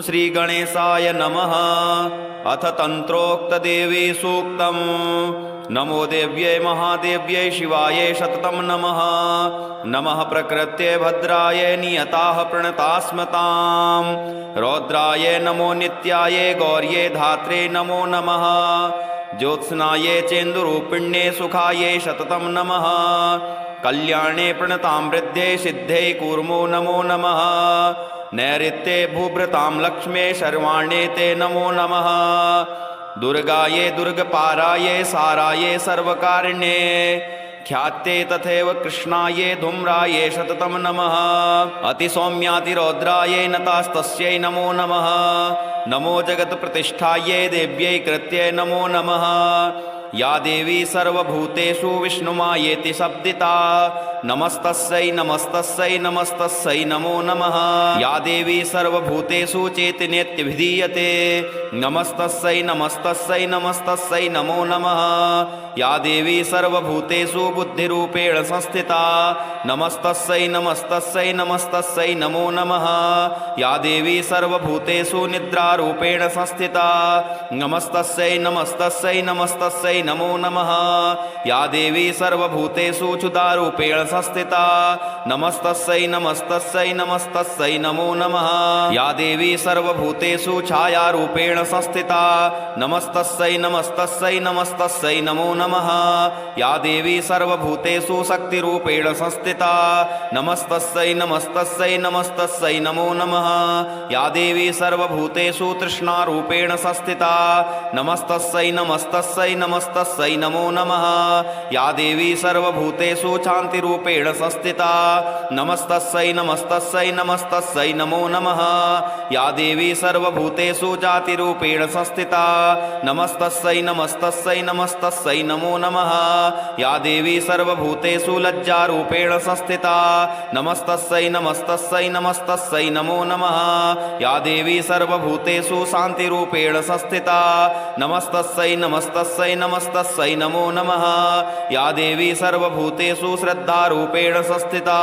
श्री गणेशाय नमः। अथ तन्त्रोक्तदेवी सूक्तम्। नमो देव्यै महादेव्यै शिवायै सततं नमः। नमः प्रकृत्यै भद्राय नियताः प्रणतास्मतां। रौद्राय नमो नित्याय गौर्ये धात्रे नमो नमः। ज्योत्स्नायै चेन्दुरूपिण्ये सुखायै सततं नमः। कल्याणे प्रणतां वृद्धे सिद्धे कूर्मो नमो नमः। नैऋत्ये भूभृतां लक्ष्मे शर्वाणे ते नमो नमः। दुर्गाये दुर्गपाराये साराये सर्वकारिण्ये ख्यात्ये तथैव कृष्णाये धूम्राये सततं नमः। अतिसौम्यातिरौद्राये नतास्तस्यै नमो नमः। नमो जगत्प्रतिष्ठायै देव्यै कृत्यै नमो नमः। या देवी सर्वभूतेषु विष्णुमायेति शब्दिता नमस्तस्यै नमस्तस्यै नमस्तस्यै नमो नमः। या देवी सर्वभूतेषु चेतनेत्यभिधीयते नमस्तस्यै नमस्तस्यै नमस्तस्यै नमो नमः। या देवी सर्वभूतेषु बुद्धिरूपेण संस्थिता नमस्तस्यै नमस्तस्यै नमस्तस्यै नमो नमः। या देवी सर्वभूतेषु निद्रारूपेण संस्थिता नमस्तस्यै नमस्तस्यै नमस्तस्यै नमो नमः। या देवी सर्वभूतेषु क्षुधारूपेण संस्थिता नमस्तस्यै नमस्तस्यै नमस्तस्यै नमो नमः। या देवी सर्वभूतेषु छायारूपेण संस्थिता नमस्तस्यै नमस्तस्यै नमस्तस्यै नमो नमः। या देवी सर्वभूतेषु शक्तिरूपेण संस्थिता नमस्तस्यै नमस्तस्यै नमस्तस्यै नमो नमः। या देवी सर्वभूतेषु तृष्णारूपेण संस्थिता नमस्तस्यै नमस्तस्यै नमस्तस्यै नमो नमः। या देवी सर्वभूतेषु शान्तिरूपेण संस्थिता नमस्तस्यै नमस्तस्यै नमस्तस्यै नमो नमः। या देवी सर्वभूतेषु जातिरूपेण संस्थिता नमस्तस्यै नमस्तस्यै नमस्तस्यै नमो नमः। या देवी सर्वभूतेषु लज्जारूपेण संस्थिता नमस्तस्यै नमस्तस्यै नमस्तस्यै नमो नमः। या देवी सर्वभूतेषु शान्तिरूपेण संस्थिता नमस्तस्यै नमस्तस्यै नमस्तस्यै नमो नमः। या देवी सर्वभूतेषु श्रद्धारूपेण संस्थिता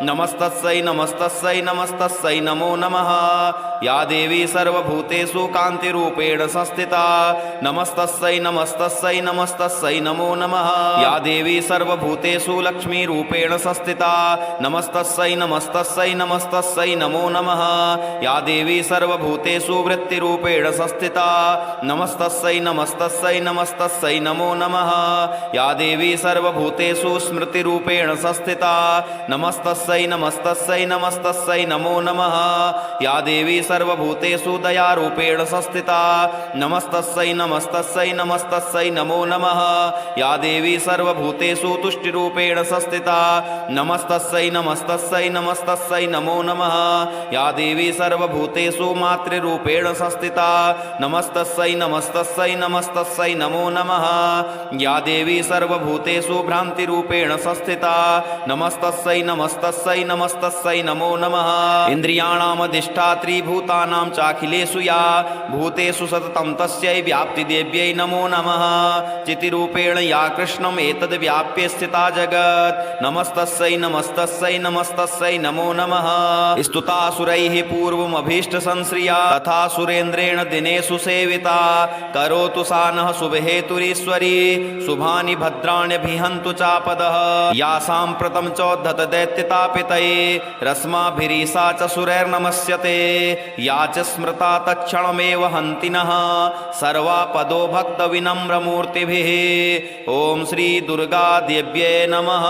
नमस्तस्यै नमस्तस्यै नमस्तस्यै नमो नमः। या देवी सर्वभूतेषु कान्तिरूपेण संस्थिता नमस्तस्यै नमस्तस्यै नमस्तस्यै नमो नमः। या देवी सर्वभूतेषु लक्ष्मीरूपेण संस्थिता नमस्तस्यै नमस्तस्यै नमस्तस्यै नमो नमः। या देवी सर्वभूतेषु वृत्तिरूपेण संस्थिता नमस्तस्यै नमस्तस्यै नमस्तस्यै नमो नमः। या देवी सर्वभूतेषु स्मृतिरूपेण संस्थिता नमस्तस्यै नमस्तस्यै नमस्तस्यै नमो नमः। या देवी सर्वभूतेषु दयारूपेण संस्थिता नमस्तस्यै नमस्तस्यै नमस्तस्यै नमो नमः। या देवी सर्वभूतेषु तुष्टिरूपेण संस्थिता नमस्तस्यै नमस्तस्यै नमस्तस्यै नमो नमः। या देवी सर्वभूतेषु मातृरूपेण संस्थिता नमस्तस्यै नमस्तस्यै नमस्तस्यै नमो नमः। या देवी सर्वभूतेषु भ्रान्तिरूपेण संस्थिता नमस्तस्यै नमस्तस्यै नमस्तस्यै नमो नमः। इन्द्रियाणामधिष्ठात्री भूतानां चाखिलेषु या भूतेषु सततं तस्यै व्याप्तिदेव्यै नमो नमः। चितिरूपेण या कृष्णम् एतद्व्याप्य स्थिता जगत् नमस्तस्यै नमस्तस्यै नमस्तस्यै नमो नमः। स्तुतासुरैः पूर्वमभीष्टसंश्रिया तथा सुरेन्द्रेण दिनेषु सेविता करोतु सा नः शुभहेतुरीश्वरी शुभानि भद्राण्यभिहन्तु चापदः। या साम्प्रतं चोद्धत दैत्यतापितये रश्माभिरीसा च सुरैर्नमस्यते या च स्मृता तत्क्षणमेव हन्ति नः सर्वापदो भक्तविनम्रमूर्तिभिः। ॐ श्री दुर्गा देव्यै नमः।